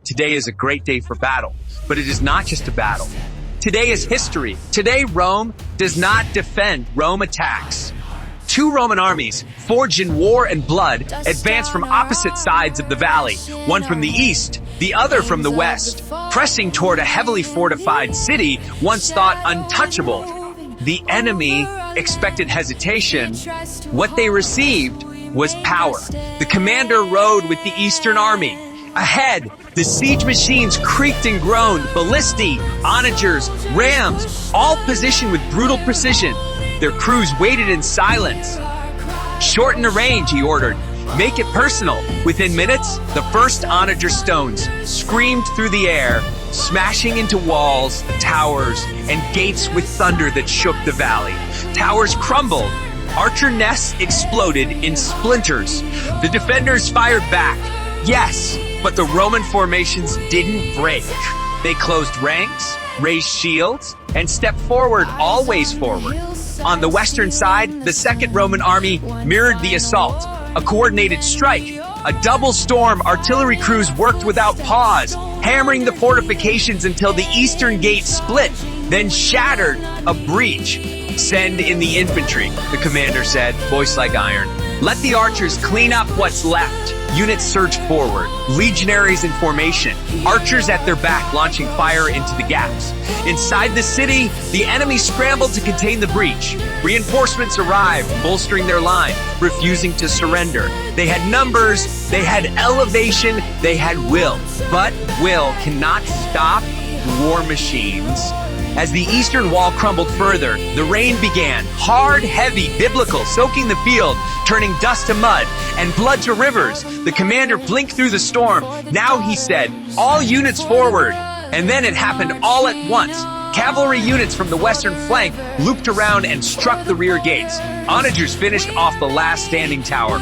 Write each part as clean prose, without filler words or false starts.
Today is a great day for battle, but it is not just a battle. Today is history. Today, Rome does not defend, Rome attacks. Two Roman armies, forged in war and blood, advance from opposite sides of the valley, one from the east, the other from the west, pressing toward a heavily fortified city once thought untouchable. The enemy expected hesitation. What they received was power. The commander rode with the eastern army. Ahead, the siege machines creaked and groaned, ballistae, onagers, rams, all positioned with brutal precision. Their crews waited in silence. Shorten the range, he ordered. Make it personal. Within minutes, the first onager stones screamed through the air, smashing into walls, towers, and gates with thunder that shook the valley. Towers crumbled. Archer nests exploded in splinters. The defenders fired back. Yes, but the Roman formations didn't break. They closed ranks, raised shields, and stepped forward, always forward. On the western side, the Second Roman Army mirrored the assault, a coordinated strike. A double storm artillery crews worked without pause, hammering the fortifications until the eastern gate split, then shattered a breach. Send in the infantry, the commander said, voice like iron. Let the archers clean up what's left. Units surged forward, legionaries in formation, archers at their back launching fire into the gaps. Inside the city, the enemy scrambled to contain the breach. Reinforcements arrived, bolstering their line, refusing to surrender. They had numbers, they had elevation, they had will. But will cannot stop war machines. As the eastern wall crumbled further, the rain began, hard, heavy, biblical, soaking the field, turning dust to mud and blood to rivers. The commander blinked through the storm. Now he said, all units forward. And then it happened all at once. Cavalry units from the western flank looped around and struck the rear gates. Onagers finished off the last standing tower.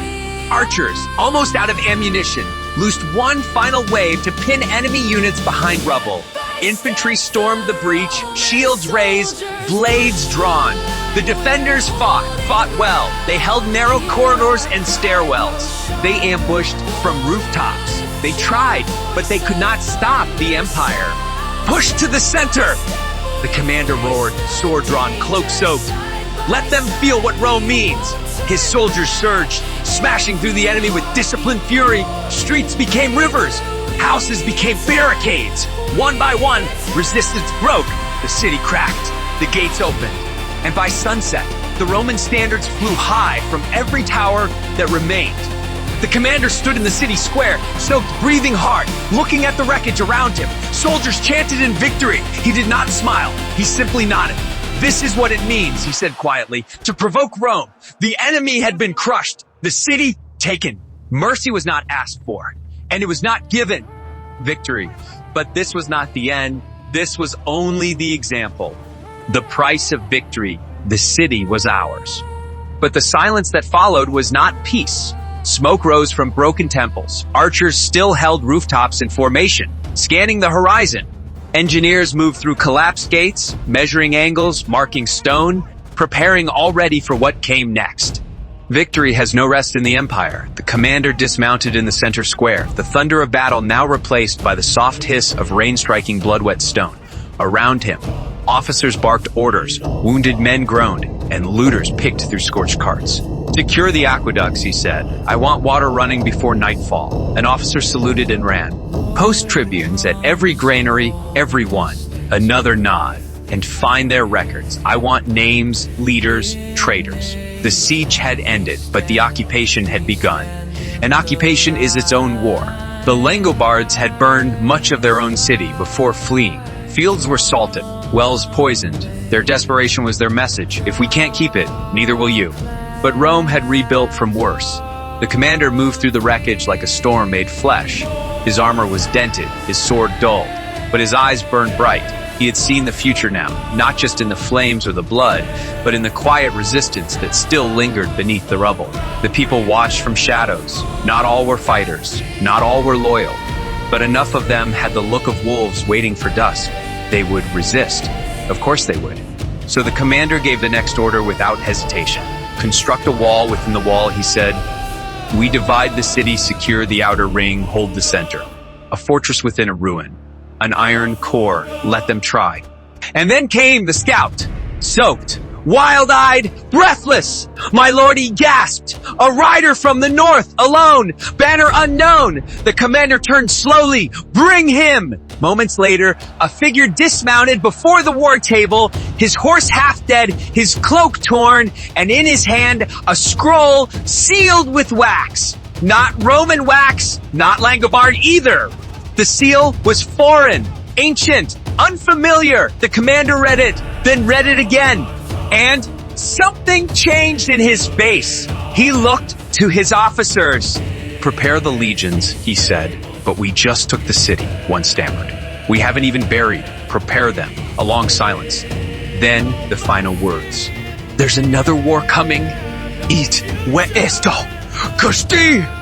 Archers, almost out of ammunition, loosed one final wave to pin enemy units behind rubble. Infantry stormed the breach, shields raised, blades drawn. The defenders fought well. They held narrow corridors and stairwells. They ambushed from rooftops. They tried, but they could not stop the empire. Push to the center! The commander roared, sword drawn, cloak soaked. Let them feel what Rome means. His soldiers surged, smashing through the enemy with disciplined fury. Streets became rivers. Houses became barricades. One by one, resistance broke. The city cracked. The gates opened. And by sunset, the Roman standards flew high from every tower that remained. The commander stood in the city square, soaked, breathing hard, looking at the wreckage around him. Soldiers chanted in victory. He did not smile. He simply nodded. This is what it means, he said quietly, to provoke Rome. The enemy had been crushed. The city taken. Mercy was not asked for. And it was not given. Victory. But this was not the end. This was only the example. The price of victory. The city was ours. But the silence that followed was not peace. Smoke rose from broken temples. Archers still held rooftops in formation, scanning the horizon. Engineers moved through collapsed gates, measuring angles, marking stone, preparing already for what came next. Victory has no rest in the empire. The commander dismounted in the center square, the thunder of battle now replaced by the soft hiss of rain striking blood-wet stone. Around him, officers barked orders, wounded men groaned, and looters picked through scorched carts. Secure the aqueducts, he said. I want water running before nightfall. An officer saluted and ran. Post tribunes at every granary, every one. Another nod. And find their records. I want names, leaders, traitors. The siege had ended, but the occupation had begun. An occupation is its own war. The Langobards had burned much of their own city before fleeing. Fields were salted, wells poisoned. Their desperation was their message. If we can't keep it, neither will you. But Rome had rebuilt from worse. The commander moved through the wreckage like a storm made flesh. His armor was dented, his sword dulled, but his eyes burned bright. He had seen the future now, not just in the flames or the blood, but in the quiet resistance that still lingered beneath the rubble. The people watched from shadows. Not all were fighters, not all were loyal, but enough of them had the look of wolves waiting for dusk. They would resist. Of course they would. So the commander gave the next order without hesitation. Construct a wall within the wall, he said. We divide the city, secure the outer ring, hold the center. a fortress within a ruin, an iron core. Let them try. And then came the scout, soaked, wild-eyed, breathless. My lord, he gasped. A rider from the north, alone, banner unknown. The commander turned slowly. Bring him! Moments later, a figure dismounted before the war table, his horse half dead, his cloak torn, and in his hand a scroll sealed with wax. Not Roman wax, not Langobard either. The seal was foreign, ancient, unfamiliar. The commander read it, then read it again. And something changed in his face. He looked to his officers. Prepare the legions, he said, but we just took the city, one stammered. We haven't even buried. Prepare them. A long silence. Then the final words. There's another war coming. It esto. Custi!